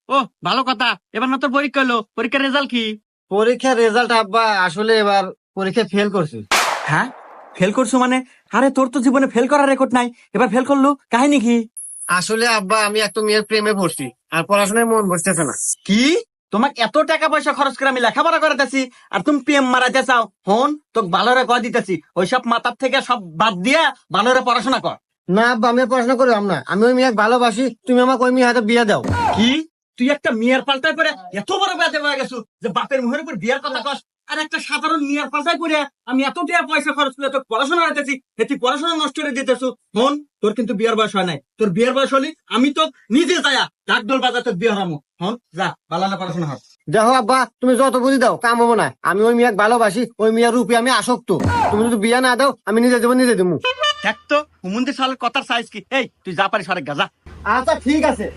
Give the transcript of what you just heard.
ও ভালো কথা, এবার না তোর পরীক্ষা হলো, পরীক্ষার রেজাল্ট কি? পরীক্ষার রেজাল্ট আব্বা আসলে এবার পরীক্ষা ফেল করছি। হ্যাঁ, ফেল করছো মানে? আরে তোর তো জীবনে ফেল করার রেকর্ড নাই, এবার ফেল করলো, কাহিনী কি? আসলে আব্বা আমি একটা মেয়ের প্রেমে পড়ছি, আর পড়াশোনায় মন বসতেছে না। কি? তোমাকে এত টাকা পয়সা খরচ করে আমি লেখাপড়া করাতেছি, আর তুমি প্রেম মারাতে চাও? হন, তোকে ভালোরে কয় দিতেছি, ওইসব মাথার থেকে সব বাদ দিয়া ভালোরে পড়াশোনা কর। না আব্বা, আমি আর পড়াশোনা করলাম না, আমি ওই মেয়ে ভালোবাসি, তুমি আমাকে ওই মেয়ে হাতে বিয়ে দাও। কি? তুই একটা মেয়ের পাল্টায় করে এত বড় ব্যাধে হয়ে গেছো যে বাপের মুখের উপর বিয়ার কথা কস? আর একটা সাধারণ মেয়ের পাল্টায় করে আমি এত টাকা পয়সা খরচ করে তোকে পড়াশোনা দিতেছি, তুই পড়াশোনা নষ্ট করে দিতেছো। হন, তোর কিন্তু বিয়ার বয়স হয় নাই, তোর বিয়ার বয়স হলে আমি তো নিজে যায়া ডাকডোল বাজার তোর বিয়ে হারামো। হন, যা বালানা পড়াশোনা হয়। দেখো আব্বা, তুমি যত বুঝি দাও কাম হবো না, আমি ওই মেয়ে ভালোবাসি, ওই মেয়ের রূপে আমি আসক্ত। তুমি যদি বিয়ে না দাও আমি নিজে দেবো, নিজে দেবো। দেখ তো হুমন্দির সালের কথার সাইজ কি। এই তুই যা পারিস অনেক গা, যা। আচ্ছা ঠিক আছে।